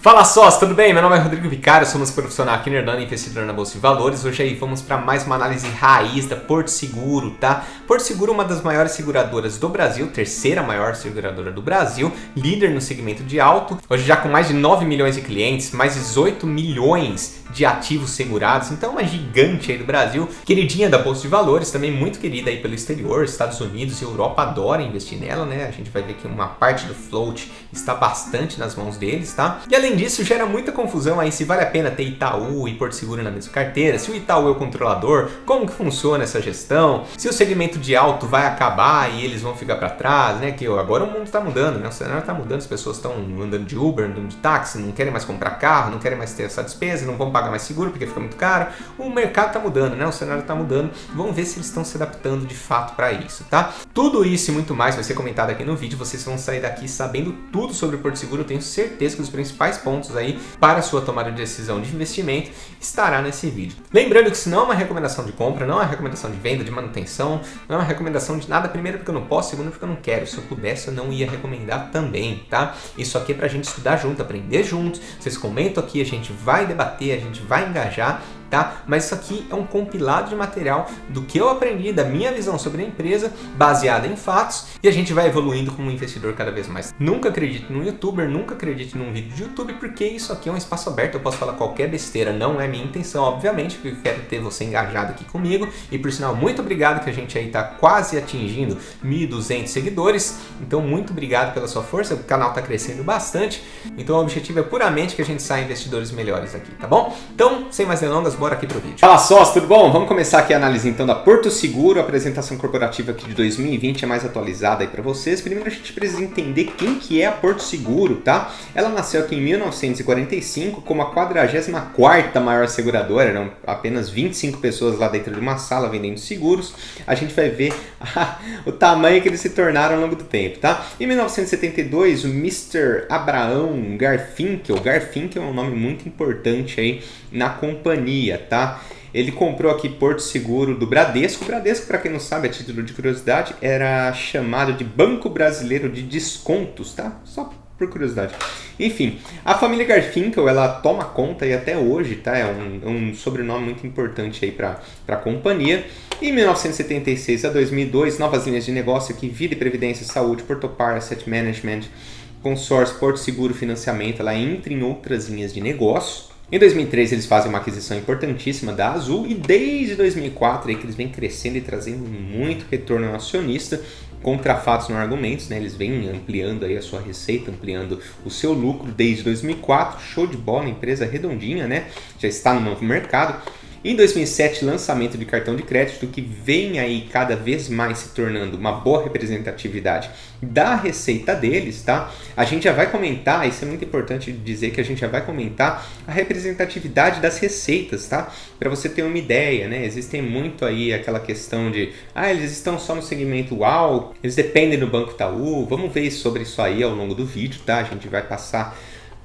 Fala sócio, tudo bem? Meu nome é Rodrigo Vicário, somos profissional aqui Nerdando e investidor na Bolsa de Valores. Hoje aí vamos para mais uma análise raiz da Porto Seguro, tá? Porto Seguro é uma das maiores seguradoras do Brasil, terceira maior seguradora do Brasil, líder no segmento de auto, hoje já com mais de 9 milhões de clientes, mais de 18 milhões de ativos segurados, então uma gigante aí do Brasil, queridinha da Bolsa de Valores, também muito querida aí pelo exterior, Estados Unidos e Europa adoram investir nela, né? A gente vai ver que uma parte do float está bastante nas mãos deles, tá? E além disso, gera muita confusão aí se vale a pena ter Itaú e Porto Seguro na mesma carteira, se o Itaú é o controlador, como que funciona essa gestão, se o segmento de auto vai acabar e eles vão ficar para trás, né? Que agora o mundo está mudando, né? O cenário está mudando, as pessoas estão andando de Uber, andando de táxi, não querem mais comprar carro, não querem mais ter essa despesa, não vão pagar mais seguro porque fica muito caro. O mercado está mudando, né? O cenário está mudando. Vamos ver se eles estão se adaptando de fato para isso, tá? Tudo isso e muito mais vai ser comentado aqui no vídeo. Vocês vão sair daqui sabendo tudo sobre o Porto Seguro. Eu tenho certeza que os principais pontos aí para a sua tomada de decisão de investimento estará nesse vídeo. Lembrando que isso não é uma recomendação de compra, não é uma recomendação de venda, de manutenção, não é uma recomendação de nada. Primeiro porque eu não posso, segundo porque eu não quero. Se eu pudesse eu não ia recomendar também, tá? Isso aqui é pra gente estudar junto, aprender juntos. Vocês comentam aqui, a gente vai debater, a gente vai engajar, tá? Mas isso aqui é um compilado de material do que eu aprendi, da minha visão sobre a empresa, baseada em fatos, e a gente vai evoluindo como investidor cada vez mais. Nunca acredite num youtuber, nunca acredite num vídeo de YouTube, porque isso aqui é um espaço aberto, eu posso falar qualquer besteira, não é minha intenção, obviamente, porque eu quero ter você engajado aqui comigo, e por sinal, muito obrigado que a gente aí tá quase atingindo 1.200 seguidores, então muito obrigado pela sua força, o canal tá crescendo bastante, então o objetivo é puramente que a gente saia investidores melhores aqui, tá bom? Então, sem mais delongas, bora aqui pro vídeo. Fala sócio, tudo bom? Vamos começar aqui a análise então da Porto Seguro, a apresentação corporativa aqui de 2020 é mais atualizada aí para vocês. Primeiro a gente precisa entender quem que é a Porto Seguro, tá? Ela nasceu aqui em 1945 como a 44ª maior seguradora, eram apenas 25 pessoas lá dentro de uma sala vendendo seguros. A gente vai ver o tamanho que eles se tornaram ao longo do tempo, tá? Em 1972, o Mr. Abraão Garfinkel é um nome muito importante aí na companhia, tá? Ele comprou aqui Porto Seguro do Bradesco. O Bradesco, para quem não sabe, a título de curiosidade, era chamado de Banco Brasileiro de Descontos, tá? Só por curiosidade. Enfim, a família Garfinkel, ela toma conta e até hoje, tá? É um sobrenome muito importante aí para a companhia. Em 1976 a 2002, novas linhas de negócio aqui, Vida e Previdência, Saúde, Portopar, Asset Management, Consórcio, Porto Seguro, Financiamento, ela entra em outras linhas de negócio. Em 2003 eles fazem uma aquisição importantíssima da Azul e desde 2004 aí que eles vêm crescendo e trazendo muito retorno ao acionista, contra fatos não argumentos, né? Eles vêm ampliando aí a sua receita, ampliando o seu lucro desde 2004, show de bola, empresa redondinha, né? Já está no novo mercado. Em 2007, lançamento de cartão de crédito que vem aí cada vez mais se tornando uma boa representatividade da receita deles, tá? A gente já vai comentar, isso é muito importante dizer que a gente já vai comentar a representatividade das receitas, tá? Para você ter uma ideia, né? Existem muito aí aquela questão de, eles estão só no segmento UAU, eles dependem do Banco Itaú, vamos ver sobre isso aí ao longo do vídeo, tá? A gente vai passar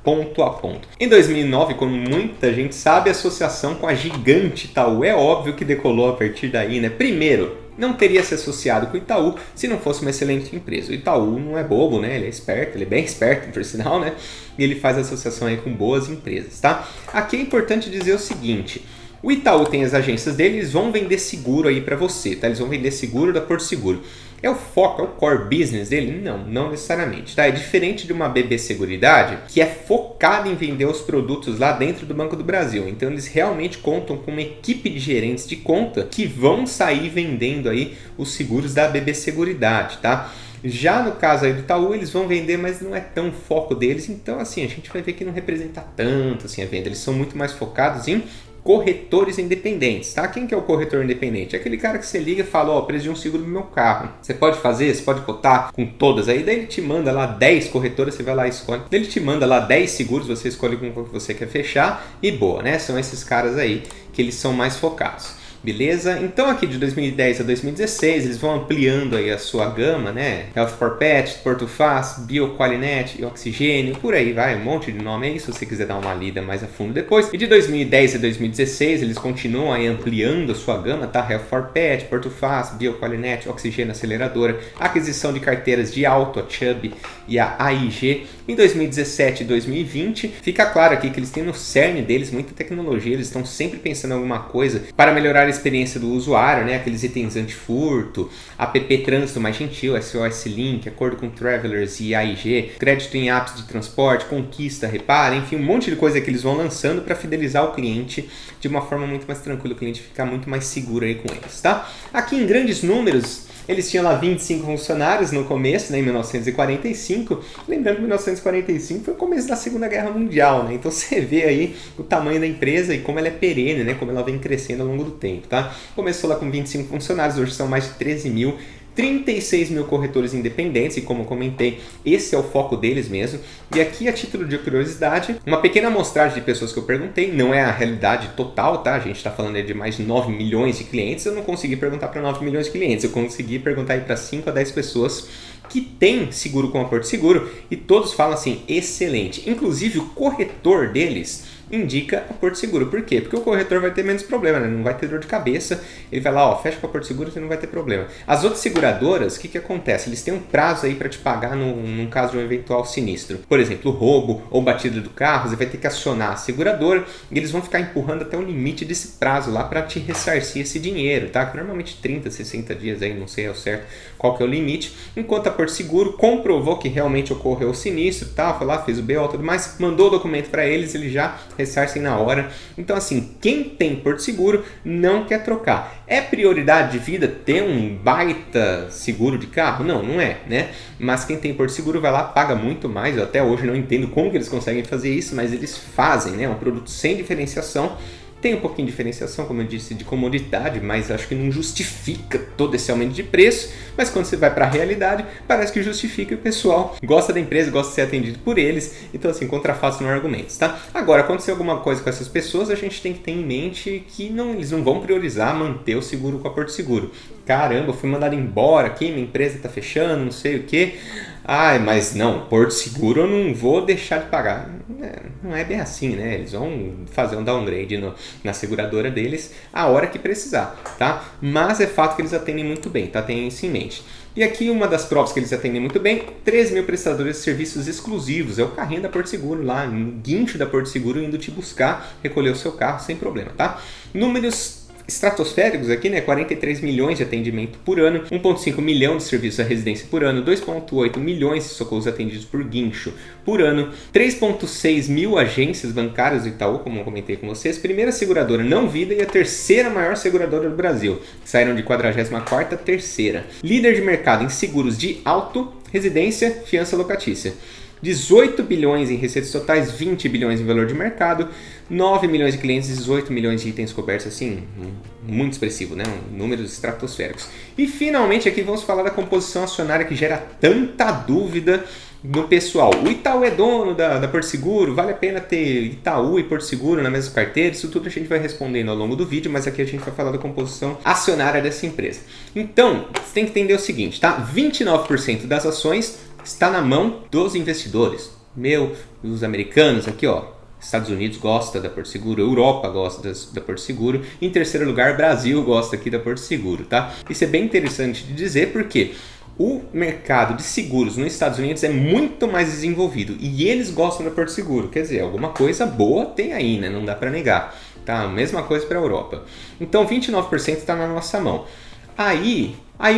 ponto a ponto. Em 2009, como muita gente sabe, a associação com a gigante Itaú é óbvio que decolou a partir daí, né? Primeiro, não teria se associado com o Itaú se não fosse uma excelente empresa. O Itaú não é bobo, né? Ele é esperto, ele é bem esperto, por sinal, né? E ele faz associação aí com boas empresas, tá? Aqui é importante dizer o seguinte: o Itaú tem as agências dele, eles vão vender seguro aí para você, tá? Eles vão vender seguro da Porto Seguro. É o foco, é o core business dele? Não necessariamente, tá? É diferente de uma BB Seguridade, que é focada em vender os produtos lá dentro do Banco do Brasil. Então eles realmente contam com uma equipe de gerentes de conta que vão sair vendendo aí os seguros da BB Seguridade, tá? Já no caso aí do Itaú, eles vão vender, mas não é tão foco deles. Então assim, a gente vai ver que não representa tanto assim a venda. Eles são muito mais focados em corretores independentes, tá? Quem que é o corretor independente? É aquele cara que você liga e fala, preciso de um seguro no meu carro. Você pode fazer, você pode cotar com todas aí, daí ele te manda lá 10 corretoras, você vai lá e escolhe. Daí ele te manda lá 10 seguros, você escolhe com qual que você quer fechar e boa, né? São esses caras aí que eles são mais focados. Beleza? Então aqui de 2010 a 2016 eles vão ampliando aí a sua gama, né? Health for Pet, Portofaz, BioQualinet, Oxigênio, por aí vai, um monte de nome aí, se você quiser dar uma lida mais a fundo depois. E de 2010 a 2016 eles continuam aí ampliando a sua gama, tá? Health for Pet, Portofaz, BioQualinet, Oxigênio Aceleradora, aquisição de carteiras de auto, a Chubb e a AIG, em 2017 e 2020. Fica claro aqui que eles têm no cerne deles muita tecnologia, eles estão sempre pensando em alguma coisa para melhorar a experiência do usuário, né? Aqueles itens antifurto, app trânsito mais gentil, SOS Link, acordo com Travelers e AIG, crédito em apps de transporte, conquista, repara, enfim, um monte de coisa que eles vão lançando para fidelizar o cliente de uma forma muito mais tranquila, o cliente ficar muito mais seguro aí com eles, tá? Aqui em grandes números, eles tinham lá 25 funcionários no começo, né, em 1945. Lembrando que 1945 foi o começo da Segunda Guerra Mundial, né? Então você vê aí o tamanho da empresa e como ela é perene, né? Como ela vem crescendo ao longo do tempo, tá? Começou lá com 25 funcionários, hoje são mais de 13 mil. 36 mil corretores independentes e, como eu comentei, esse é o foco deles mesmo. E aqui, a título de curiosidade, uma pequena amostragem de pessoas que eu perguntei, não é a realidade total, tá? A gente está falando de mais de 9 milhões de clientes, eu não consegui perguntar para 9 milhões de clientes, eu consegui perguntar aí para 5 a 10 pessoas que tem seguro com a Porto Seguro e todos falam assim, excelente. Inclusive, o corretor deles indica a Porto Seguro. Por quê? Porque o corretor vai ter menos problema, né? Não vai ter dor de cabeça. Ele vai lá, ó, fecha com a Porto Seguro, você não vai ter problema. As outras seguradoras, o que acontece? Eles têm um prazo aí para te pagar num caso de um eventual sinistro. Por exemplo, roubo ou batida do carro, você vai ter que acionar a seguradora e eles vão ficar empurrando até o limite desse prazo lá para te ressarcir esse dinheiro, tá? Que normalmente 30, 60 dias aí, não sei ao certo qual que é o limite. Enquanto a Porto Seguro comprovou que realmente ocorreu o sinistro, tá? Foi lá, fez o BO e tudo mais, mandou o documento para eles já ressarcem na hora. Então assim, quem tem Porto Seguro não quer trocar. É prioridade de vida ter um baita seguro de carro? Não, não é, né? Mas quem tem Porto Seguro vai lá, paga muito mais. Eu até hoje não entendo como que eles conseguem fazer isso, mas eles fazem, né? É um produto sem diferenciação. Tem um pouquinho de diferenciação, como eu disse, de comodidade, mas acho que não justifica todo esse aumento de preço. Mas quando você vai para a realidade, parece que justifica e o pessoal gosta da empresa, gosta de ser atendido por eles. Então, assim, contrafaço no argumentos, tá? Agora, acontecer alguma coisa com essas pessoas, a gente tem que ter em mente que eles não vão priorizar manter o seguro com a Porto Seguro. Caramba, fui mandado embora aqui, minha empresa está fechando, não sei o quê. Ai, mas não, Porto Seguro eu não vou deixar de pagar. Não é bem assim, né? Eles vão fazer um downgrade na seguradora deles a hora que precisar, tá? Mas é fato que eles atendem muito bem, tá? Tenham isso em mente. E aqui uma das provas que eles atendem muito bem, 3 mil prestadores de serviços exclusivos. É o carrinho da Porto Seguro lá, no guincho da Porto Seguro, indo te buscar, recolher o seu carro sem problema, tá? Números estratosféricos aqui, né? 43 milhões de atendimento por ano, 1,5 milhão de serviços à residência por ano, 2,8 milhões de socorros atendidos por guincho por ano, 3,6 mil agências bancárias do Itaú, como eu comentei com vocês, primeira seguradora não vida e a terceira maior seguradora do Brasil, saíram de 44ª a terceira. Líder de mercado em seguros de auto, residência, fiança locatícia. 18 bilhões em receitas totais, 20 bilhões em valor de mercado, 9 milhões de clientes, 18 milhões de itens cobertos, assim, muito expressivo, né? Números estratosféricos. E finalmente aqui vamos falar da composição acionária que gera tanta dúvida no pessoal. O Itaú é dono da Porto Seguro, vale a pena ter Itaú e Porto Seguro na mesma carteira? Isso tudo a gente vai respondendo ao longo do vídeo, mas aqui a gente vai falar da composição acionária dessa empresa. Então, você tem que entender o seguinte, tá? 29% das ações está na mão dos investidores. Os americanos aqui, ó. Estados Unidos gosta da Porto Seguro, Europa gosta da Porto Seguro. Em terceiro lugar, Brasil gosta aqui da Porto Seguro, tá? Isso é bem interessante de dizer porque o mercado de seguros nos Estados Unidos é muito mais desenvolvido e eles gostam da Porto Seguro. Quer dizer, alguma coisa boa tem aí, né? Não dá para negar. Tá? Mesma coisa para a Europa. Então, 29% está na nossa mão. Aí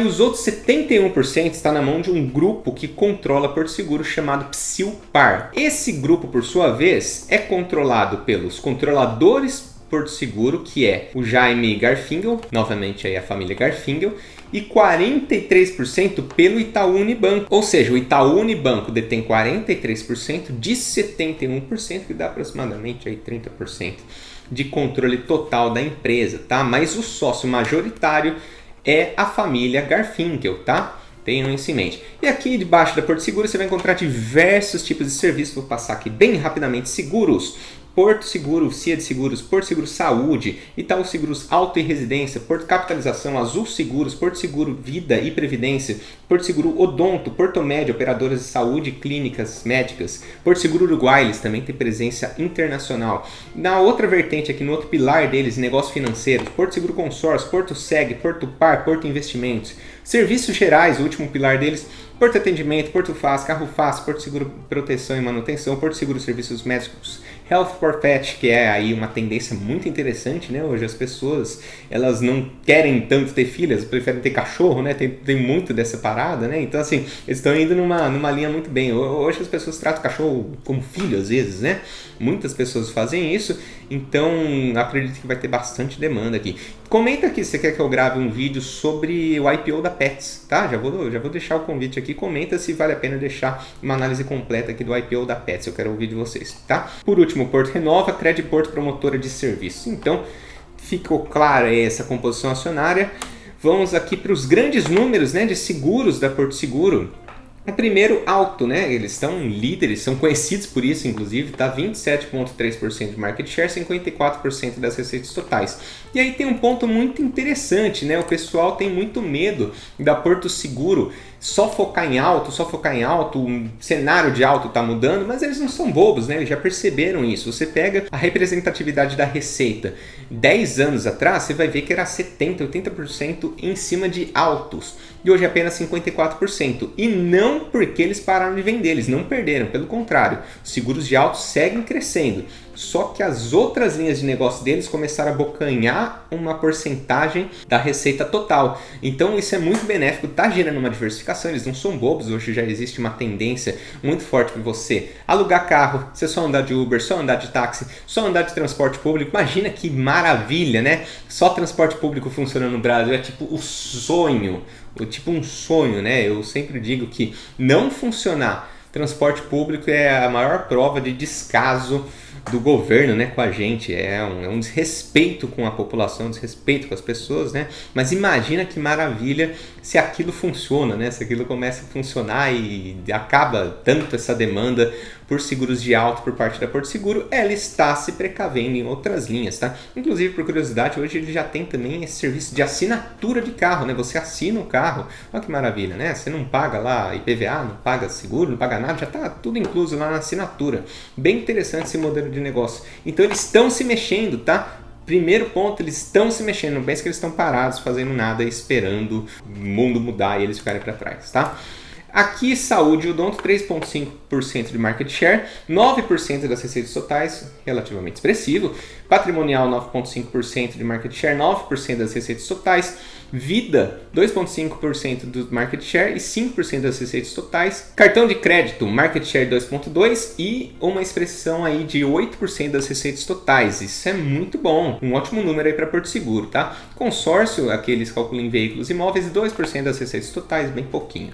os outros 71% está na mão de um grupo que controla Porto Seguro chamado Psilpar. Esse grupo, por sua vez, é controlado pelos controladores Porto Seguro, que é o Jaime Garfinkel, novamente aí a família Garfinkel, e 43% pelo Itaú Unibanco. Ou seja, o Itaú Unibanco detém 43% de 71%, que dá aproximadamente aí 30% de controle total da empresa, tá? Mas o sócio majoritário é a família Garfinkel, tá? Tenham isso em mente. E aqui debaixo da Porto Seguro você vai encontrar diversos tipos de serviços. Vou passar aqui bem rapidamente. Seguros. Porto Seguro, CIA de Seguros, Porto Seguro Saúde, Itaú Seguros Auto e Residência, Porto Capitalização, Azul Seguros, Porto Seguro Vida e Previdência, Porto Seguro Odonto, Porto Médio, operadoras de saúde, clínicas médicas, Porto Seguro Uruguai, eles também têm presença internacional. Na outra vertente aqui, no outro pilar deles, negócios financeiros, Porto Seguro Consórcio, Porto Seg, Porto Par, Porto Investimentos. Serviços gerais, o último pilar deles, Porto Atendimento, Porto Fácil, Carro Fácil, Porto Seguro Proteção e Manutenção, Porto Seguro Serviços Médicos, Health for Pet, que é aí uma tendência muito interessante, né? Hoje as pessoas, elas não querem tanto ter filhas, preferem ter cachorro, né? Tem muito dessa parada, né? Então, assim, eles estão indo numa linha muito bem. Hoje as pessoas tratam o cachorro como filho, às vezes, né? Muitas pessoas fazem isso, então acredito que vai ter bastante demanda aqui. Comenta aqui se você quer que eu grave um vídeo sobre o IPO da Pets, tá? Já vou deixar o convite aqui. Comenta se vale a pena deixar uma análise completa aqui do IPO da Pets. Eu quero ouvir de vocês, tá? Por último, Porto Renova, Crediporto Promotora de Serviços. Então, ficou clara essa composição acionária. Vamos aqui para os grandes números, né, de seguros da Porto Seguro. Primeiro, Auto, né? Eles são líderes, são conhecidos por isso, inclusive, tá? 27,3% de market share, 54% das receitas totais. E aí tem um ponto muito interessante, né? O pessoal tem muito medo da Porto Seguro só focar em alto, o cenário de alto está mudando, mas eles não são bobos, né? Eles já perceberam isso. Você pega a representatividade da receita 10 anos atrás, você vai ver que era 70%, 80% em cima de altos. E hoje é apenas 54%. E não porque eles pararam de vender, eles não perderam, pelo contrário. Os seguros de altos seguem crescendo. Só que as outras linhas de negócio deles começaram a abocanhar uma porcentagem da receita total. Então isso é muito benéfico, está gerando uma diversificação, eles não são bobos. Hoje já existe uma tendência muito forte para você alugar carro, você só andar de Uber, só andar de táxi, só andar de transporte público. Imagina que maravilha, né? Só transporte público funcionando no Brasil é tipo o sonho, tipo um sonho, né? Eu sempre digo que não funcionar transporte público é a maior prova de descaso do governo, né, com a gente. É um desrespeito com a população, um desrespeito com as pessoas, né? Mas imagina que maravilha se aquilo funciona, né? Se aquilo começa a funcionar e acaba tanto essa demanda por seguros de alto por parte da Porto Seguro, ela está se precavendo em outras linhas, tá? Inclusive, por curiosidade, hoje ele já tem também esse serviço de assinatura de carro, né? Você assina o carro, olha que maravilha, né? Você não paga lá IPVA, não paga seguro, não paga nada, já está tudo incluso lá na assinatura. Bem interessante esse modelo de negócio. Então eles estão se mexendo, tá? Primeiro ponto, eles estão se mexendo, não pense que eles estão parados fazendo nada, esperando o mundo mudar e eles ficarem para trás, tá? Aqui, saúde e odonto, 3,5% de market share, 9% das receitas totais, relativamente expressivo. Patrimonial, 9,5% de market share, 9% das receitas totais. Vida, 2,5% do market share e 5% das receitas totais. Cartão de crédito, market share 2,2% e uma expressão aí de 8% das receitas totais. Isso é muito bom, um ótimo número aí para Porto Seguro, tá? Consórcio, aqueles calculam em veículos imóveis, 2% das receitas totais, bem pouquinho.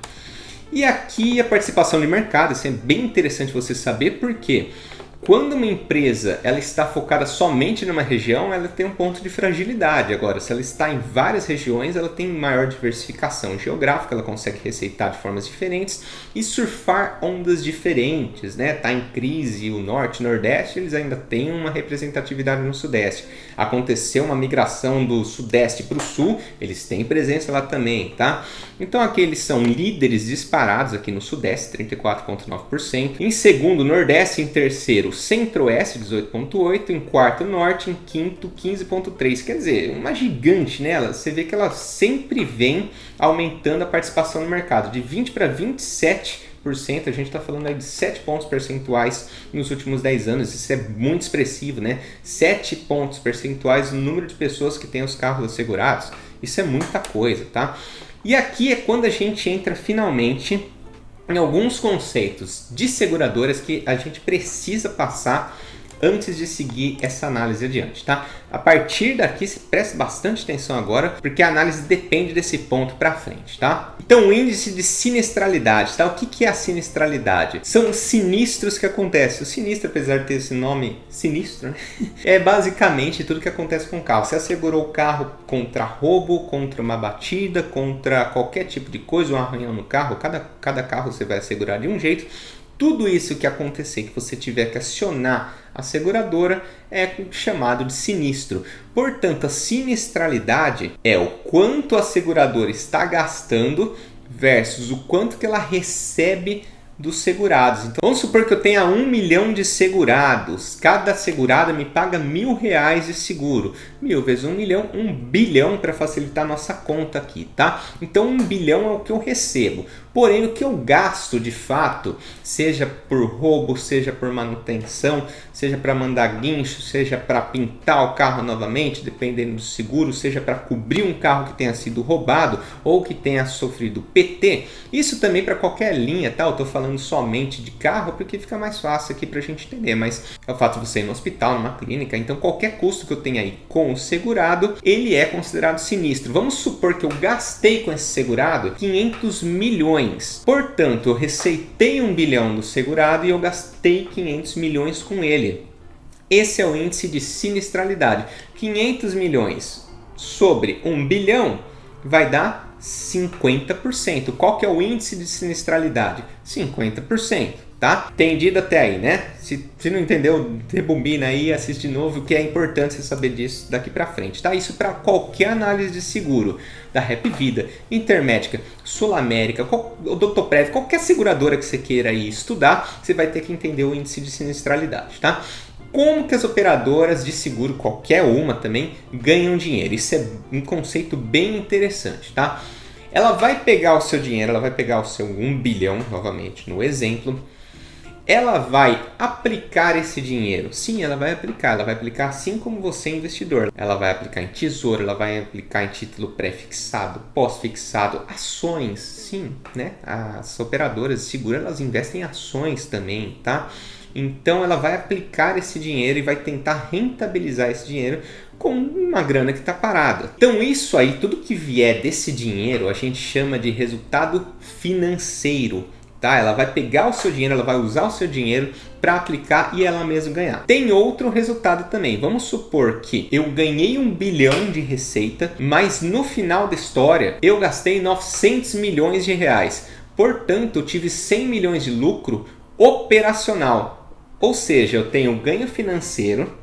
E aqui a participação de mercado, isso é bem interessante você saber, porque quando uma empresa ela está focada somente numa região, ela tem um ponto de fragilidade. Agora, se ela está em várias regiões, ela tem maior diversificação geográfica, ela consegue receitar de formas diferentes e surfar ondas diferentes, né? Tá em crise o norte, nordeste, eles ainda têm uma representatividade no sudeste. Aconteceu uma migração do sudeste para o sul, eles têm presença lá também, tá? Então aqui eles são líderes disparados aqui no sudeste, 34,9%. Em segundo, nordeste. Em terceiro, centro-oeste, 18,8%. Em quarto, norte. Em quinto, 15,3%. Quer dizer, uma gigante nela. Você vê que ela sempre vem aumentando a participação no mercado, de 20% para 27%. A gente está falando aí de 7 pontos percentuais nos últimos 10 anos. Isso é muito expressivo, né? 7 pontos percentuais no número de pessoas que têm os carros assegurados. Isso é muita coisa, tá? E aqui é quando a gente entra finalmente em alguns conceitos de seguradoras que a gente precisa passar antes de seguir essa análise adiante, tá? A partir daqui, se preste bastante atenção agora, porque a análise depende desse ponto para frente, tá? Então, o índice de sinistralidade, tá? O que é a sinistralidade? São os sinistros que acontecem. O sinistro, apesar de ter esse nome sinistro, né? É basicamente tudo que acontece com o carro. Você assegurou o carro contra roubo, contra uma batida, contra qualquer tipo de coisa, um arranhão no carro. Cada carro você vai assegurar de um jeito. Tudo isso que acontecer, que você tiver que acionar a seguradora, é chamado de sinistro. Portanto, a sinistralidade é o quanto a seguradora está gastando versus o quanto que ela recebe dos segurados. Então, vamos supor que eu tenha 1 milhão de segurados. Cada segurada me paga R$1.000 de seguro. 1.000 vezes 1 milhão, 1 bilhão para facilitar a nossa conta aqui, tá? Então, 1 bilhão é o que eu recebo. Porém, o que eu gasto de fato, seja por roubo, seja por manutenção, seja para mandar guincho, seja para pintar o carro novamente, dependendo do seguro, seja para cobrir um carro que tenha sido roubado ou que tenha sofrido PT, isso também para qualquer linha, tá? Eu estou falando somente de carro porque fica mais fácil aqui para a gente entender, mas é o fato de você ir no hospital, numa clínica, então qualquer custo que eu tenha aí com o segurado, ele é considerado sinistro. Vamos supor que eu gastei com esse segurado 500 milhões. Portanto, eu receitei 1 bilhão do segurado e eu gastei 500 milhões com ele. Esse é o índice de sinistralidade. 500 milhões sobre 1 bilhão vai dar 50%. Qual que é o índice de sinistralidade? 50%. Tá? Entendido até aí, né? Se não entendeu, rebobina aí, assiste de novo, que é importante você saber disso daqui para frente, tá? Isso para qualquer análise de seguro, da Rap Vida, Intermédica, Sul América, Odontoprev, qualquer seguradora que você queira aí estudar, você vai ter que entender o índice de sinistralidade, tá? Como que as operadoras de seguro, qualquer uma também, ganham dinheiro? Isso é um conceito bem interessante, tá? Ela vai pegar o seu dinheiro, ela vai pegar o seu 1 bilhão, novamente, no exemplo. Ela vai aplicar esse dinheiro. Sim, ela vai aplicar assim como você, investidor. Ela vai aplicar em tesouro, ela vai aplicar em título pré-fixado, pós-fixado, ações, sim, né? As operadoras de seguro, elas investem em ações também, tá? Então ela vai aplicar esse dinheiro e vai tentar rentabilizar esse dinheiro com uma grana que está parada. Então isso aí, tudo que vier desse dinheiro, a gente chama de resultado financeiro. Tá? Ela vai pegar o seu dinheiro, ela vai usar o seu dinheiro para aplicar e ela mesma ganhar. Tem outro resultado também. Vamos supor que eu ganhei 1 bilhão de receita, mas no final da história eu gastei 900 milhões de reais. Portanto, eu tive 100 milhões de lucro operacional. Ou seja, eu tenho o ganho financeiro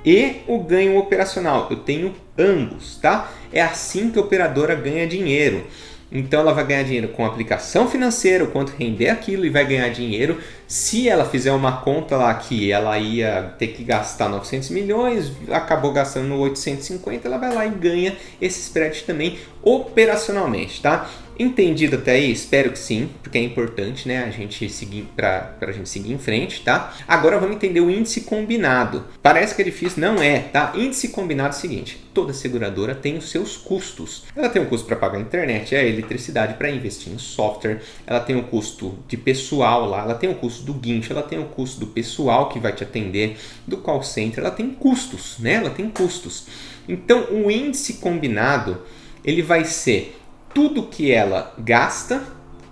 e o ganho operacional. Eu tenho ambos, tá? É assim que a operadora ganha dinheiro. Então ela vai ganhar dinheiro com aplicação financeira, o quanto render aquilo, e vai ganhar dinheiro se ela fizer uma conta lá que ela ia ter que gastar 900 milhões, acabou gastando 850, ela vai lá e ganha esse spread também operacionalmente, tá? Entendido até aí? Espero que sim, porque é importante, né, a gente seguir para a gente seguir em frente, tá? Agora vamos entender o índice combinado. Parece que é difícil, não é, tá? Índice combinado é o seguinte: toda seguradora tem os seus custos. Ela tem um custo para pagar a internet, a eletricidade, para investir em software, ela tem o custo de pessoal lá, ela tem o custo do guincho, ela tem o custo do pessoal que vai te atender, do call center, ela tem custos, né? Ela tem custos. Então o índice combinado, ele vai ser tudo que ela gasta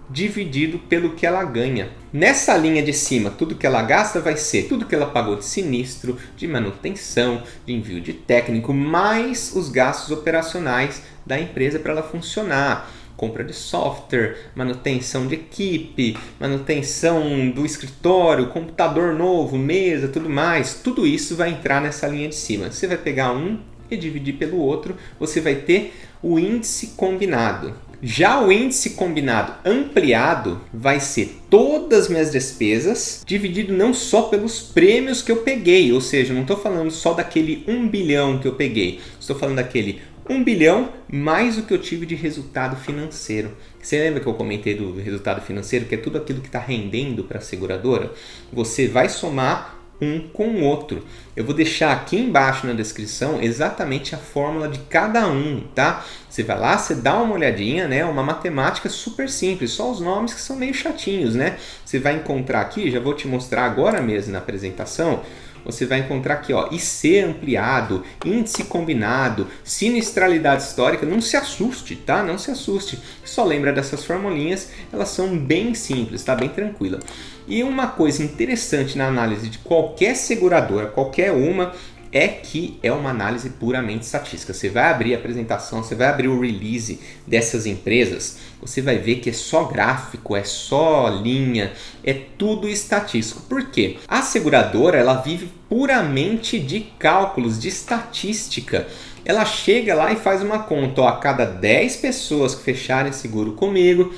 dividido pelo que ela ganha. Nessa linha de cima, tudo que ela gasta vai ser tudo que ela pagou de sinistro, de manutenção, de envio de técnico, mais os gastos operacionais da empresa para ela funcionar. Compra de software, manutenção de equipe, manutenção do escritório, computador novo, mesa, tudo mais. Tudo isso vai entrar nessa linha de cima. Você vai pegar um e dividir pelo outro, você vai ter o índice combinado. Já o índice combinado ampliado vai ser todas as minhas despesas dividido não só pelos prêmios que eu peguei, ou seja, não estou falando só daquele 1 bilhão que eu peguei, estou falando daquele 1 bilhão mais o que eu tive de resultado financeiro. Você lembra que eu comentei do resultado financeiro, que é tudo aquilo que está rendendo para a seguradora? Você vai somar um com o outro. Eu vou deixar aqui embaixo na descrição exatamente a fórmula de cada um, tá? Você vai lá, você dá uma olhadinha, né? Uma matemática super simples, só os nomes que são meio chatinhos, né? Você vai encontrar aqui, já vou te mostrar agora mesmo na apresentação, você vai encontrar aqui, ó, IC ampliado, índice combinado, sinistralidade histórica. Não se assuste, tá? Não se assuste. Só lembra dessas formulinhas, elas são bem simples, tá? Bem tranquila. E uma coisa interessante na análise de qualquer seguradora, qualquer uma, é que é uma análise puramente estatística. Você vai abrir a apresentação, você vai abrir o release dessas empresas, você vai ver que é só gráfico, é só linha, é tudo estatístico. Por quê? A seguradora, ela vive puramente de cálculos, de estatística. Ela chega lá e faz uma conta, ó, a cada 10 pessoas que fecharem seguro comigo,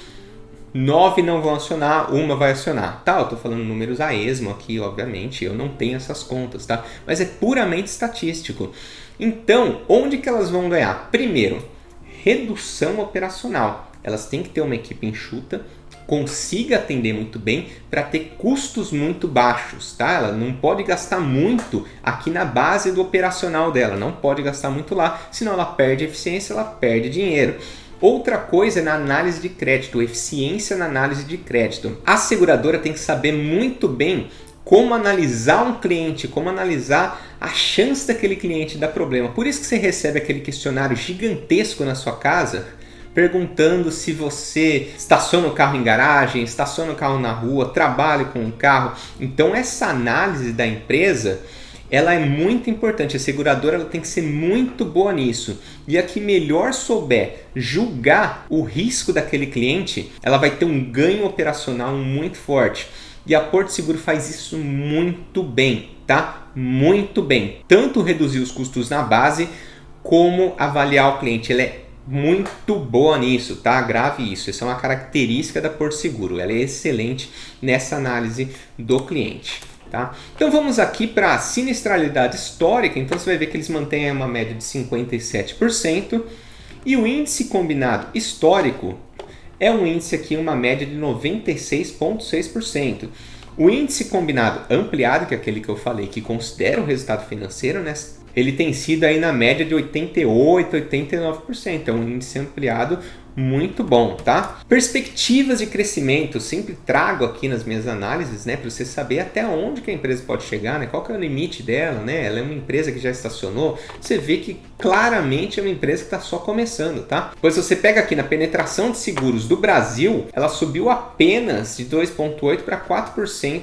9 não vão acionar, uma vai acionar. Tá, eu tô falando números a esmo aqui, obviamente, eu não tenho essas contas, tá? Mas é puramente estatístico. Então, onde que elas vão ganhar? Primeiro, redução operacional. Elas têm que ter uma equipe enxuta, consiga atender muito bem para ter custos muito baixos, tá? Ela não pode gastar muito aqui na base do operacional dela, não pode gastar muito lá, senão ela perde eficiência, ela perde dinheiro. Outra coisa é na análise de crédito, eficiência na análise de crédito. A seguradora tem que saber muito bem como analisar um cliente, como analisar a chance daquele cliente dar problema. Por isso que você recebe aquele questionário gigantesco na sua casa, perguntando se você estaciona o carro em garagem, estaciona o carro na rua, trabalha com o carro. Então essa análise da empresa, ela é muito importante. A seguradora ela tem que ser muito boa nisso. E a que melhor souber julgar o risco daquele cliente, ela vai ter um ganho operacional muito forte. E a Porto Seguro faz isso muito bem, tá? Muito bem. Tanto reduzir os custos na base, como avaliar o cliente. Ela é muito boa nisso, tá? Grave isso. Essa é uma característica da Porto Seguro. Ela é excelente nessa análise do cliente, tá? Então vamos aqui para a sinistralidade histórica. Então você vai ver que eles mantêm uma média de 57%. E o índice combinado histórico é um índice aqui, uma média de 96,6%. O índice combinado ampliado, que é aquele que eu falei, que considera o resultado financeiro, né? Ele tem sido aí na média de 88, 89%. É um índice ampliado muito bom, tá? Perspectivas de crescimento, sempre trago aqui nas minhas análises, né, para você saber até onde que a empresa pode chegar, né? Qual que é o limite dela, né? Ela é uma empresa que já estacionou, você vê que claramente é uma empresa que está só começando, tá? Pois você pega aqui na penetração de seguros do Brasil, ela subiu apenas de 2,8% para 4%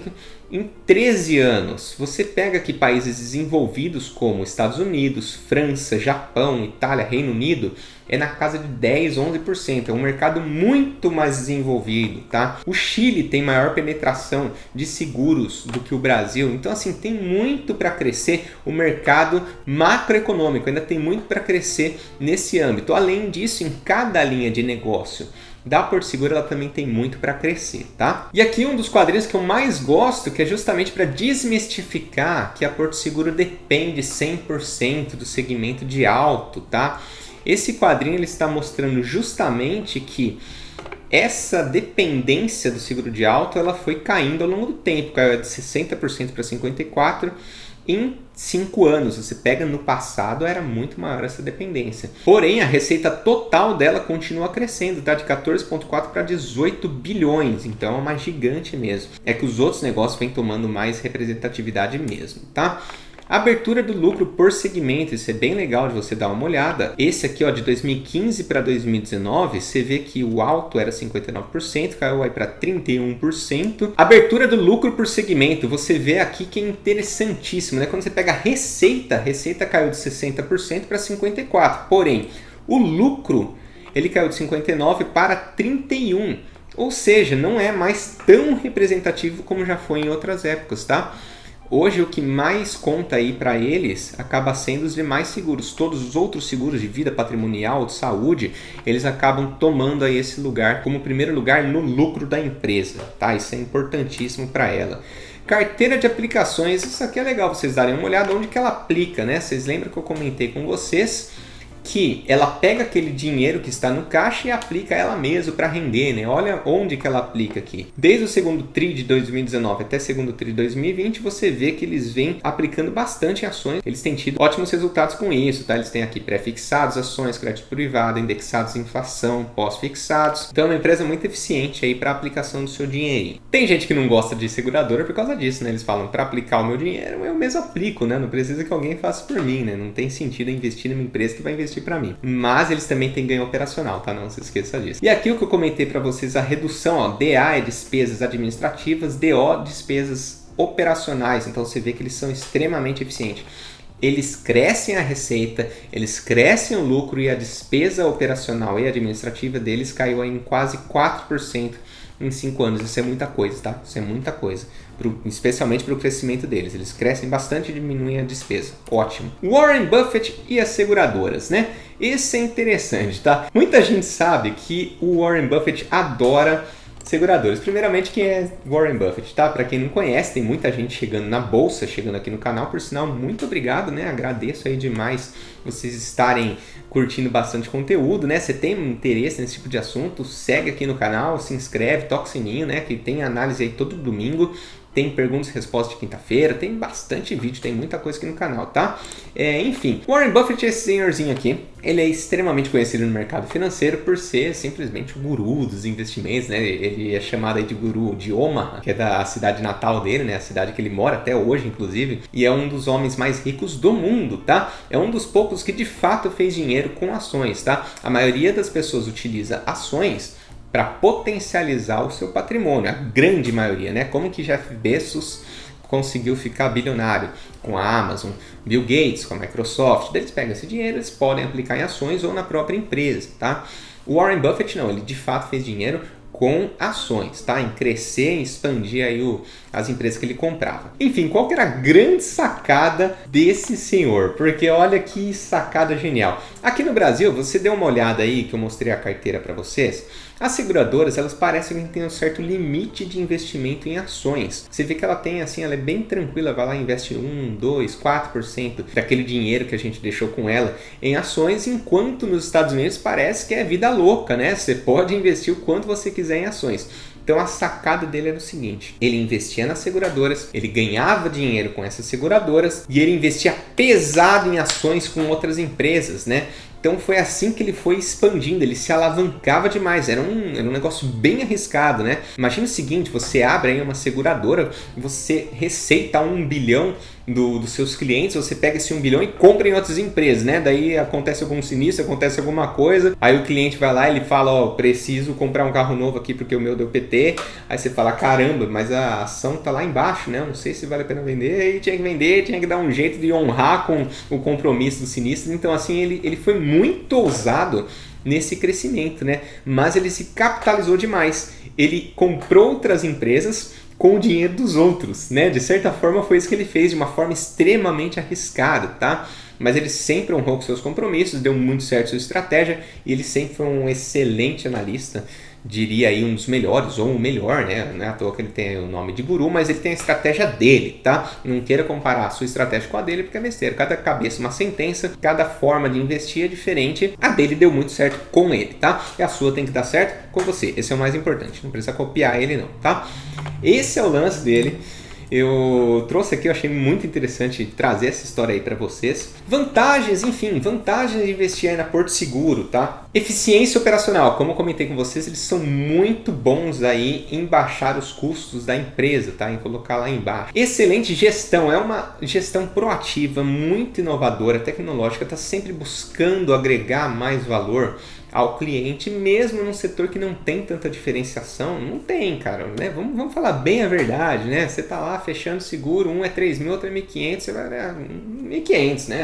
em 13 anos. Você pega aqui países desenvolvidos como Estados Unidos, França, Japão, Itália, Reino Unido, é na casa de 10, 11%. É um mercado muito mais desenvolvido, tá? O Chile tem maior penetração de seguros do que o Brasil. Então, assim, tem muito para crescer o mercado macroeconômico. Ainda tem muito para crescer nesse âmbito. Além disso, em cada linha de negócio da Porto Seguro, ela também tem muito para crescer, tá? E aqui um dos quadrinhos que eu mais gosto, que é justamente para desmistificar que a Porto Seguro depende 100% do segmento de auto, tá? Esse quadrinho ele está mostrando justamente que essa dependência do seguro de auto ela foi caindo ao longo do tempo, caiu de 60% para 54% em 5 anos. Você pega no passado, era muito maior essa dependência. Porém, a receita total dela continua crescendo, tá? De 14,4 para 18 bilhões. Então é uma gigante mesmo. É que os outros negócios vêm tomando mais representatividade mesmo, tá? Abertura do lucro por segmento, isso é bem legal de você dar uma olhada. Esse aqui, ó, de 2015 para 2019, você vê que o alto era 59%, caiu aí para 31%. Abertura do lucro por segmento, você vê aqui que é interessantíssimo, né? Quando você pega a receita caiu de 60% para 54%. Porém, o lucro, ele caiu de 59% para 31%. Ou seja, não é mais tão representativo como já foi em outras épocas, tá? Hoje o que mais conta aí para eles acaba sendo os demais seguros. Todos os outros seguros de vida patrimonial, de saúde, eles acabam tomando aí esse lugar como primeiro lugar no lucro da empresa, tá? Isso é importantíssimo para ela. Carteira de aplicações, isso aqui é legal vocês darem uma olhada onde que ela aplica, né? Vocês lembram que eu comentei com vocês que ela pega aquele dinheiro que está no caixa e aplica ela mesma para render, né? Olha onde que ela aplica aqui. Desde o segundo TRI de 2019 até o segundo TRI de 2020, você vê que eles vêm aplicando bastante ações. Eles têm tido ótimos resultados com isso, tá? Eles têm aqui pré-fixados, ações, crédito privado, indexados em inflação, pós-fixados. Então é uma empresa muito eficiente aí para a aplicação do seu dinheiro. Tem gente que não gosta de seguradora por causa disso, né? Eles falam, para aplicar o meu dinheiro, eu mesmo aplico, né? Não precisa que alguém faça por mim, né? Não tem sentido investir numa empresa que vai investir para mim. Mas eles também têm ganho operacional, tá? Não se esqueça disso. E aqui o que eu comentei para vocês, a redução, ó, DA é despesas administrativas, DO despesas operacionais. Então você vê que eles são extremamente eficientes. Eles crescem a receita, eles crescem o lucro e a despesa operacional e administrativa deles caiu em quase 4% em 5 anos. Isso é muita coisa, tá? Isso é muita coisa. Especialmente para o crescimento deles. Eles crescem bastante e diminuem a despesa. Ótimo. Warren Buffett e as seguradoras, né? Esse é interessante, tá? Muita gente sabe que o Warren Buffett adora seguradoras. Primeiramente, quem é Warren Buffett, tá? Para quem não conhece, tem muita gente chegando na bolsa, chegando aqui no canal, por sinal, muito obrigado, né? Agradeço aí demais vocês estarem curtindo bastante conteúdo, né? Você tem interesse nesse tipo de assunto, segue aqui no canal, se inscreve, toca o sininho, né? Que tem análise aí todo domingo. Tem perguntas e respostas de quinta-feira, tem bastante vídeo, tem muita coisa aqui no canal, tá? Enfim, Warren Buffett é esse senhorzinho aqui. Ele é extremamente conhecido no mercado financeiro por ser simplesmente o guru dos investimentos, né? Ele é chamado aí de guru de Omaha, que é da cidade natal dele, né? A cidade que ele mora até hoje, inclusive. E é um dos homens mais ricos do mundo, tá? É um dos poucos que de fato fez dinheiro com ações, tá? A maioria das pessoas utiliza ações para potencializar o seu patrimônio, a grande maioria, né? Como que Jeff Bezos conseguiu ficar bilionário com a Amazon, Bill Gates com a Microsoft. Eles pegam esse dinheiro, eles podem aplicar em ações ou na própria empresa, tá? O Warren Buffett não, ele de fato fez dinheiro com ações, tá? Em crescer e expandir aí as empresas que ele comprava. Enfim, qual que era a grande sacada desse senhor? Porque olha que sacada genial. Aqui no Brasil, você deu uma olhada aí que eu mostrei a carteira para vocês. As seguradoras, elas parecem que têm um certo limite de investimento em ações. Você vê que ela tem assim, ela é bem tranquila, vai lá e investe 1, 2, 4% daquele dinheiro que a gente deixou com ela em ações, enquanto nos Estados Unidos parece que é vida louca, né? Você pode investir o quanto você quiser em ações. Então a sacada dele era o seguinte, ele investia nas seguradoras, ele ganhava dinheiro com essas seguradoras e ele investia pesado em ações com outras empresas, né? Então foi assim que ele foi expandindo, ele se alavancava demais, era um negócio bem arriscado, né? Imagina o seguinte, você abre aí uma seguradora, você receita 1 bilhão dos seus clientes, você pega esse 1 bilhão e compra em outras empresas, né? Daí acontece algum sinistro, acontece alguma coisa, aí o cliente vai lá e ele fala, ó, preciso comprar um carro novo aqui porque o meu deu PT, aí você fala, caramba, mas a ação tá lá embaixo, né? Eu não sei se vale a pena vender, e tinha que vender, tinha que dar um jeito de honrar com o compromisso do sinistro, então assim, ele foi muito ousado nesse crescimento, né? Mas ele se capitalizou demais, ele comprou outras empresas com o dinheiro dos outros, né? De certa forma foi isso que ele fez de uma forma extremamente arriscada, tá? Mas ele sempre honrou com seus compromissos, deu muito certo a sua estratégia e ele sempre foi um excelente analista, diria aí um dos melhores ou o melhor, né? Não é à toa que ele tem o nome de guru, mas ele tem a estratégia dele, tá? Não queira comparar a sua estratégia com a dele porque é besteira. Cada cabeça uma sentença, cada forma de investir é diferente. A dele deu muito certo com ele, tá? E a sua tem que dar certo com você. Esse é o mais importante. Não precisa copiar ele não, tá? Esse é o lance dele. Eu trouxe aqui, eu achei muito interessante trazer essa história aí para vocês. Vantagens, enfim, vantagens de investir aí na Porto Seguro, tá? Eficiência operacional, como eu comentei com vocês, eles são muito bons aí em baixar os custos da empresa, tá? Em colocar lá embaixo. Excelente gestão, é uma gestão proativa, muito inovadora, tecnológica, tá sempre buscando agregar mais valor ao cliente, mesmo num setor que não tem tanta diferenciação. Não tem, cara, né? Vamos falar bem a verdade, né? Você tá lá fechando seguro, um é 3.000, outro é 1.500, você vai 1.500, né?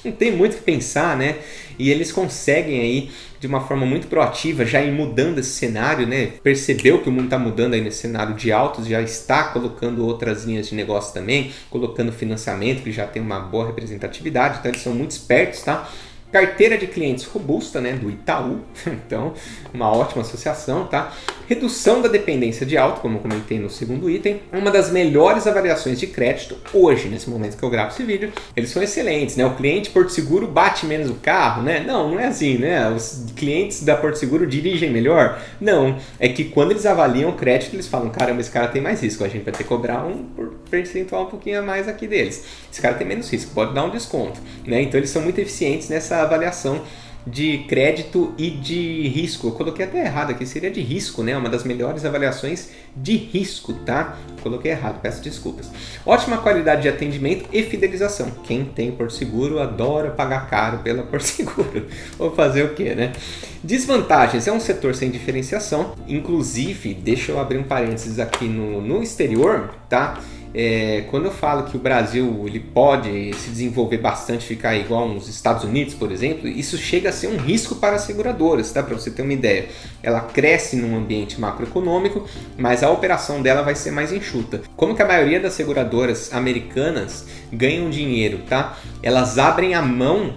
Não tem muito o que pensar, né? E eles conseguem aí, de uma forma muito proativa, já ir mudando esse cenário, né? Percebeu que o mundo está mudando aí nesse cenário de altos, já está colocando outras linhas de negócio também, colocando financiamento, que já tem uma boa representatividade, então eles são muito espertos, tá? Carteira de clientes robusta, né, do Itaú, então uma ótima associação, tá? Redução da dependência de auto, como eu comentei no segundo item, uma das melhores avaliações de crédito hoje, nesse momento que eu gravo esse vídeo, eles são excelentes, né? O cliente Porto Seguro bate menos o carro, né? Não é assim, né? Os clientes da Porto Seguro dirigem melhor? Não, é que quando eles avaliam o crédito, eles falam, caramba, esse cara tem mais risco, a gente vai ter que cobrar um percentual um pouquinho a mais aqui deles. Esse cara tem menos risco, pode dar um desconto, né? Então eles são muito eficientes nessa avaliação de crédito e de risco. Eu coloquei até errado aqui, seria de risco, né? Uma das melhores avaliações de risco, tá? Coloquei errado, peço desculpas. Ótima qualidade de atendimento e fidelização. Quem tem Porto Seguro adora pagar caro pela Porto Seguro. Vou fazer o quê, né? Desvantagens, é um setor sem diferenciação. Inclusive, deixa eu abrir um parênteses aqui no exterior, tá? Quando eu falo que o Brasil ele pode se desenvolver bastante, ficar igual nos Estados Unidos, por exemplo, isso chega a ser um risco para as seguradoras, tá? Para você ter uma ideia. Ela cresce num ambiente macroeconômico, mas a operação dela vai ser mais enxuta. Como que a maioria das seguradoras americanas ganham dinheiro, tá? Elas abrem a mão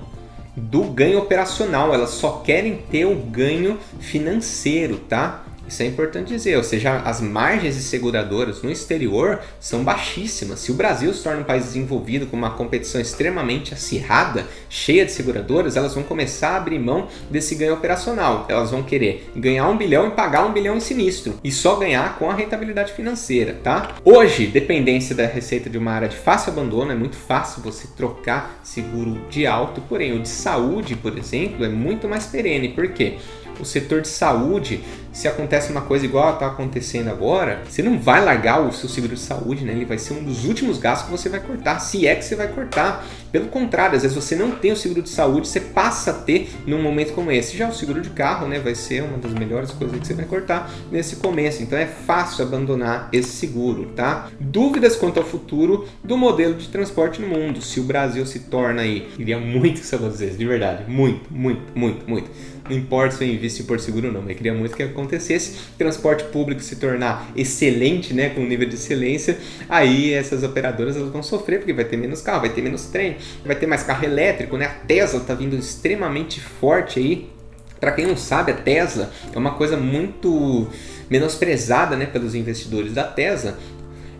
do ganho operacional, elas só querem ter o ganho financeiro, tá? Isso é importante dizer, ou seja, as margens de seguradoras no exterior são baixíssimas. Se o Brasil se torna um país desenvolvido com uma competição extremamente acirrada, cheia de seguradoras, elas vão começar a abrir mão desse ganho operacional. Elas vão querer ganhar 1 bilhão e pagar 1 bilhão em sinistro, e só ganhar com a rentabilidade financeira, tá? Hoje, dependência da receita de uma área de fácil abandono, é muito fácil você trocar seguro de auto, porém o de saúde, por exemplo, é muito mais perene. Por quê? O setor de saúde, se acontece uma coisa igual está acontecendo agora, você não vai largar o seu seguro de saúde, né? Ele vai ser um dos últimos gastos que você vai cortar, se é que você vai cortar. Pelo contrário, às vezes você não tem o seguro de saúde, você passa a ter num momento como esse. Já o seguro de carro, né, vai ser uma das melhores coisas que você vai cortar nesse começo. Então é fácil abandonar esse seguro, tá? Dúvidas quanto ao futuro do modelo de transporte no mundo. Se o Brasil se torna aí, queria muito que você fizesse, de verdade, muito. Não importa se eu invisto em Porto Seguro ou não, eu queria muito que acontecesse, transporte público se tornar excelente, né, com um nível de excelência, aí essas operadoras elas vão sofrer, porque vai ter menos carro, vai ter menos trem, vai ter mais carro elétrico, né, a Tesla está vindo extremamente forte aí. Para quem não sabe, a Tesla é uma coisa muito menosprezada, né, pelos investidores da Tesla,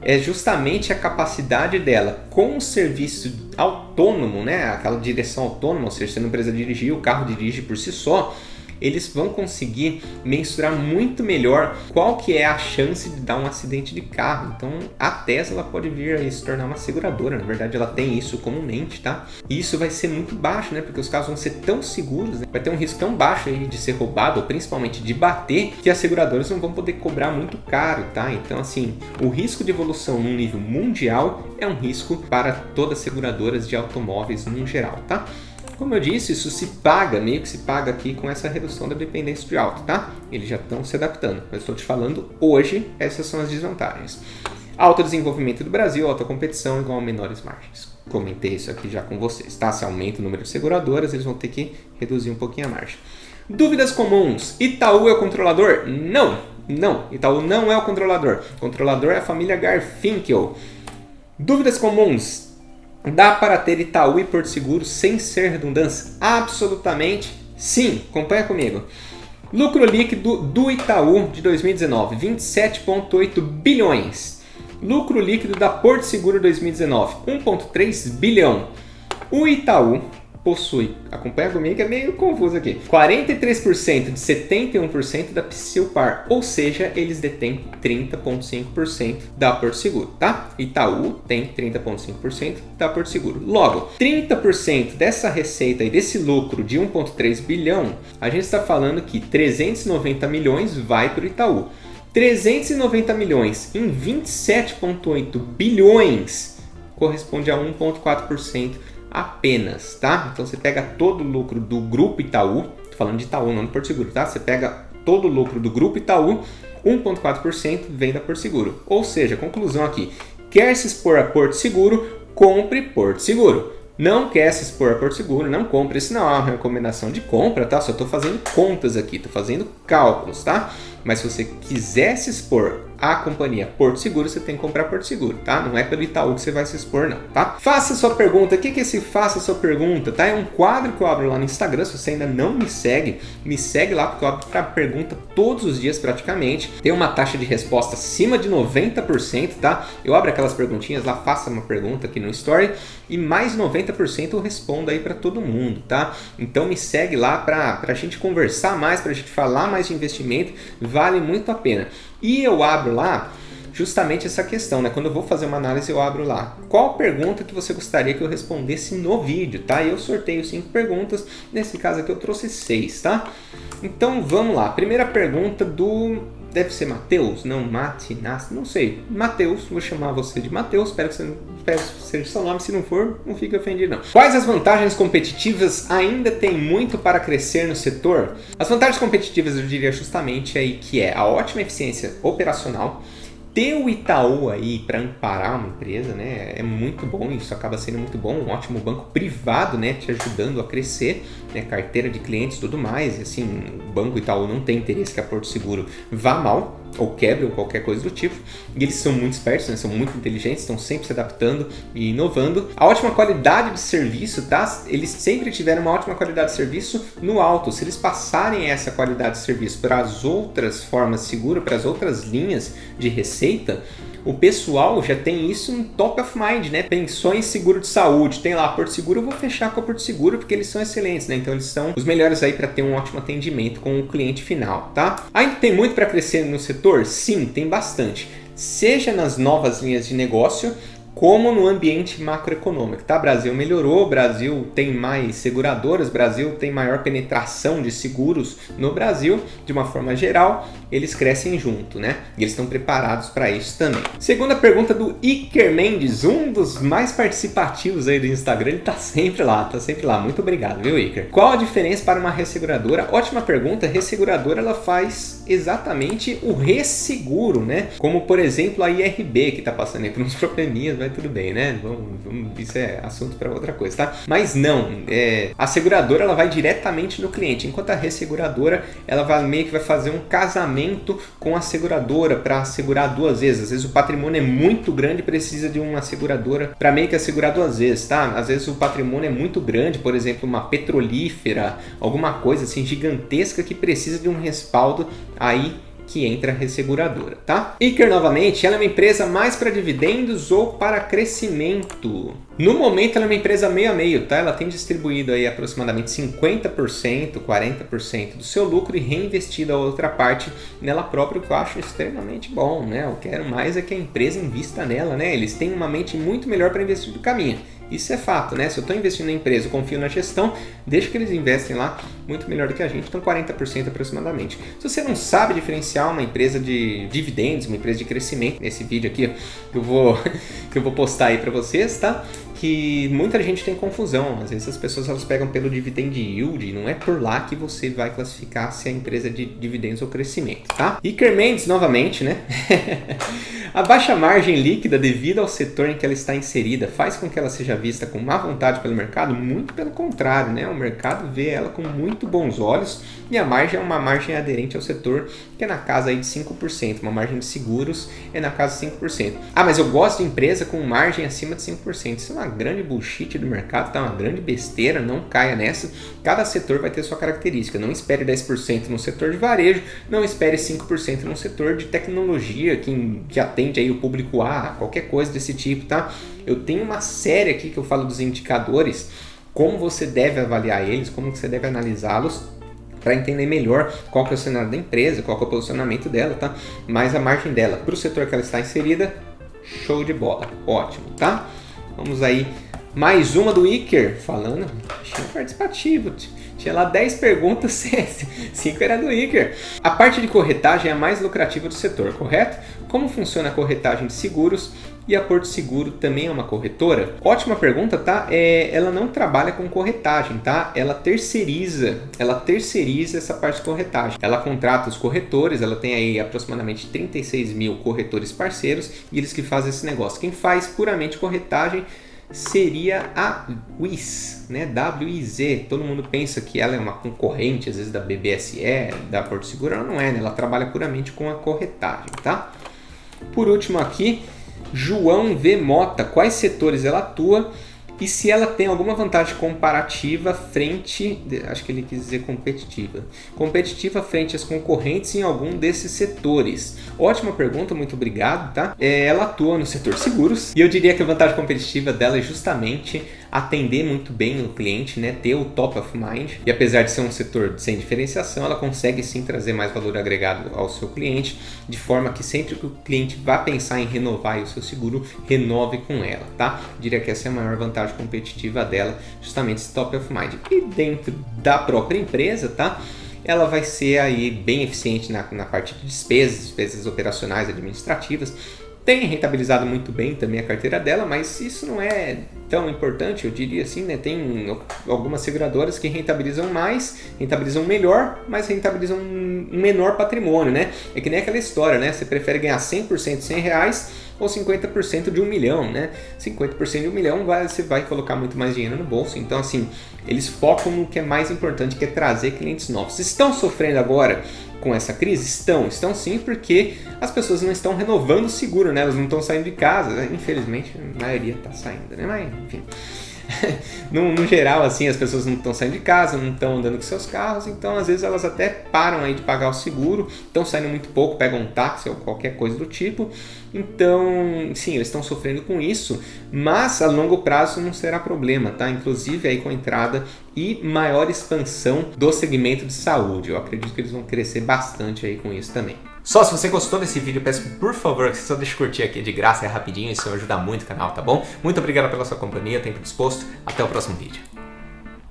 é justamente a capacidade dela com o serviço autônomo, né? Aquela direção autônoma, ou seja, você não precisa dirigir, o carro dirige por si só. Eles vão conseguir mensurar muito melhor qual que é a chance de dar um acidente de carro. Então a Tesla pode vir a se tornar uma seguradora, na verdade ela tem isso comumente, tá? E isso vai ser muito baixo, né? Porque os carros vão ser tão seguros, né? Vai ter um risco tão baixo aí de ser roubado, ou principalmente de bater, que as seguradoras não vão poder cobrar muito caro, tá? Então assim, o risco de evolução num nível mundial é um risco para todas as seguradoras de automóveis no geral, tá? Como eu disse, isso se paga, meio que se paga aqui com essa redução da dependência de auto, tá? Eles já estão se adaptando. Eu estou te falando hoje, essas são as desvantagens. Alto desenvolvimento do Brasil, alta competição igual a menores margens. Comentei isso aqui já com vocês, tá? Se aumenta o número de seguradoras, eles vão ter que reduzir um pouquinho a margem. Dúvidas comuns. Itaú é o controlador? Não, Itaú não é o controlador. O controlador é a família Garfinkel. Dúvidas comuns. Dá para ter Itaú e Porto Seguro sem ser redundância? Absolutamente sim. Acompanha comigo. Lucro líquido do Itaú de 2019, 27,8 bilhões. Lucro líquido da Porto Seguro 2019, 1,3 bilhão. O Itaú possui, acompanha comigo que é meio confuso aqui, 43% de 71% da Psilpar, ou seja, eles detêm 30,5% da Porto Seguro, tá? Itaú tem 30,5% da Porto Seguro. Logo, 30% dessa receita e desse lucro de 1,3 bilhão, a gente está falando que 390 milhões vai para o Itaú. 390 milhões em 27,8 bilhões corresponde a 1,4% apenas, tá? Então você pega todo o lucro do Grupo Itaú, tô falando de Itaú, não do Porto Seguro, tá? Você pega todo o lucro do Grupo Itaú, 1,4% vem da Porto Seguro. Ou seja, conclusão aqui, quer se expor a Porto Seguro, compre Porto Seguro. Não quer se expor a Porto Seguro, não compre. Isso não é uma recomendação de compra, tá? Só tô fazendo contas aqui, tô fazendo cálculos, tá? Mas se você quiser se expor à companhia Porto Seguro, você tem que comprar Porto Seguro, tá? Não é pelo Itaú que você vai se expor, não, tá? Faça sua pergunta. O que é esse Faça Sua Pergunta, tá? É um quadro que eu abro lá no Instagram. Se você ainda não me segue lá, porque eu abro pergunta todos os dias praticamente. Tem uma taxa de resposta acima de 90%, tá? Eu abro aquelas perguntinhas lá, faça uma pergunta aqui no Story e mais 90% eu respondo aí para todo mundo, tá? Então me segue lá pra gente conversar mais, pra gente falar mais de investimento, vale muito a pena. E eu abro lá justamente essa questão, né? Quando eu vou fazer uma análise, eu abro lá. Qual pergunta que você gostaria que eu respondesse no vídeo, tá? E eu sorteio 5 perguntas, nesse caso aqui eu trouxe 6, tá? Então vamos lá. Primeira pergunta deve ser Matheus? Não, Matinas, não sei. Matheus, vou chamar você de Matheus, espero que seja seu nome, se não for, não fique ofendido não. Quais as vantagens competitivas? Ainda tem muito para crescer no setor? As vantagens competitivas eu diria justamente aí que é a ótima eficiência operacional, ter o Itaú aí para amparar uma empresa, né, é muito bom, isso acaba sendo muito bom, um ótimo banco privado, né, te ajudando a crescer, né, carteira de clientes e tudo mais, e assim, o Banco Itaú não tem interesse que a Porto Seguro vá mal, ou quebre ou qualquer coisa do tipo. E eles são muito espertos, né? São muito inteligentes, estão sempre se adaptando e inovando. A ótima qualidade de serviço, tá? Eles sempre tiveram uma ótima qualidade de serviço no alto. Se eles passarem essa qualidade de serviço para as outras formas de seguro, para as outras linhas de receita, o pessoal já tem isso no top of mind, né? Pensou em seguro de saúde, tem lá Porto Seguro, eu vou fechar com a Porto Seguro porque eles são excelentes, né? Então eles são os melhores aí para ter um ótimo atendimento com o cliente final, tá? Ainda tem muito para crescer no setor? Sim, tem bastante. Seja nas novas linhas de negócio, como no ambiente macroeconômico, tá? Brasil melhorou, Brasil tem mais seguradoras, Brasil tem maior penetração de seguros no Brasil, de uma forma geral, eles crescem junto, né? E eles estão preparados para isso também. Segunda pergunta do Iker Mendes, um dos mais participativos aí do Instagram, ele tá sempre lá. Muito obrigado, viu, Iker? Qual a diferença para uma resseguradora? Ótima pergunta, resseguradora ela faz exatamente o resseguro, né? Como, por exemplo, a IRB, que tá passando aí por uns probleminhas, mas tudo bem, né? Isso é assunto para outra coisa, tá? Mas não, a seguradora ela vai diretamente no cliente, enquanto a resseguradora ela meio que vai fazer um casamento com a seguradora para assegurar duas vezes. Às vezes o patrimônio é muito grande e precisa de uma seguradora para meio que assegurar duas vezes, tá? Às vezes o patrimônio é muito grande, por exemplo, uma petrolífera, alguma coisa assim gigantesca que precisa de um respaldo, aí que entra a resseguradora, tá? Iker novamente, ela é uma empresa mais para dividendos ou para crescimento? No momento ela é uma empresa meio a meio, tá? Ela tem distribuído aí aproximadamente 50%, 40% do seu lucro e reinvestido a outra parte nela própria, o que eu acho extremamente bom, né? Eu quero mais é que a empresa invista nela, né? Eles têm uma mente muito melhor para investir do que a minha. Isso é fato, né? Se eu estou investindo na empresa, eu confio na gestão, deixa que eles investem lá muito melhor do que a gente, então 40% aproximadamente. Se você não sabe diferenciar uma empresa de dividendos, uma empresa de crescimento, nesse vídeo aqui que eu vou postar aí para vocês, tá? Que muita gente tem confusão, às vezes as pessoas elas pegam pelo dividend yield, não é por lá que você vai classificar se a empresa é de dividendos ou crescimento, tá? Iker Mendes novamente, né? A baixa margem líquida devido ao setor em que ela está inserida faz com que ela seja vista com má vontade pelo mercado? Muito pelo contrário, né? O mercado vê ela com muito bons olhos e a margem é uma margem aderente ao setor que é na casa aí de 5%, uma margem de seguros é na casa de 5%. Ah, mas eu gosto de empresa com margem acima de 5%. Isso é uma grande bullshit do mercado, tá? Uma grande besteira, não caia nessa. Cada setor vai ter sua característica. Não espere 10% no setor de varejo, não espere 5% no setor de tecnologia que atende aí o público A, qualquer coisa desse tipo, tá? Eu tenho uma série aqui que eu falo dos indicadores, como você deve avaliar eles, como você deve analisá-los, para entender melhor qual que é o cenário da empresa, qual que é o posicionamento dela, tá? Mas a margem dela para o setor que ela está inserida, show de bola, ótimo, tá? Vamos aí, mais uma do Iker, falando, tinha participativo, tinha lá 10 perguntas, 5 era do Iker. A parte de corretagem é a mais lucrativa do setor, correto? Como funciona a corretagem de seguros? E a Porto Seguro também é uma corretora? Ótima pergunta, tá? Ela não trabalha com corretagem, tá? Ela terceiriza essa parte de corretagem. Ela contrata os corretores, ela tem aí aproximadamente 36 mil corretores parceiros e eles que fazem esse negócio. Quem faz puramente corretagem seria a Wiz, né? WIZ. Todo mundo pensa que ela é uma concorrente, às vezes, da BBSE, da Porto Seguro. Ela não é, né? Ela trabalha puramente com a corretagem, tá? Por último aqui, João V. Mota, quais setores ela atua e se ela tem alguma vantagem comparativa frente, acho que ele quis dizer competitiva frente às concorrentes em algum desses setores. Ótima pergunta, muito obrigado, tá? Ela atua no setor seguros e eu diria que a vantagem competitiva dela é justamente atender muito bem o cliente, né? Ter o top of mind, e apesar de ser um setor sem diferenciação, ela consegue sim trazer mais valor agregado ao seu cliente, de forma que sempre que o cliente vá pensar em renovar o seu seguro, renove com ela, tá? Eu diria que essa é a maior vantagem competitiva dela, justamente esse top of mind. E dentro da própria empresa, tá? Ela vai ser aí bem eficiente na parte de despesas operacionais, administrativas. Tem rentabilizado muito bem também a carteira dela, mas isso não é tão importante, eu diria assim, né? Tem algumas seguradoras que rentabilizam mais, rentabilizam melhor, mas rentabilizam um menor patrimônio, né? É que nem aquela história, né? Você prefere ganhar 100% de R$100 ou 50% de 1 milhão, né? 50% de 1 milhão você vai colocar muito mais dinheiro no bolso. Então, assim, eles focam no que é mais importante, que é trazer clientes novos. Estão sofrendo agora com essa crise? Estão sim, porque as pessoas não estão renovando o seguro, né? Elas não estão saindo de casa. Infelizmente, a maioria está saindo, né? Mas, enfim... no geral, assim, as pessoas não estão saindo de casa, não estão andando com seus carros, então às vezes elas até param aí de pagar o seguro, estão saindo muito pouco, pegam um táxi ou qualquer coisa do tipo. Então, sim, eles estão sofrendo com isso, mas a longo prazo não será problema, tá? Inclusive aí com a entrada e maior expansão do segmento de saúde. Eu acredito que eles vão crescer bastante aí com isso também. Só se você gostou desse vídeo, peço por favor que você só deixe curtir aqui de graça, é rapidinho, isso ajuda muito o canal, tá bom? Muito obrigado pela sua companhia, tempo disposto, até o próximo vídeo.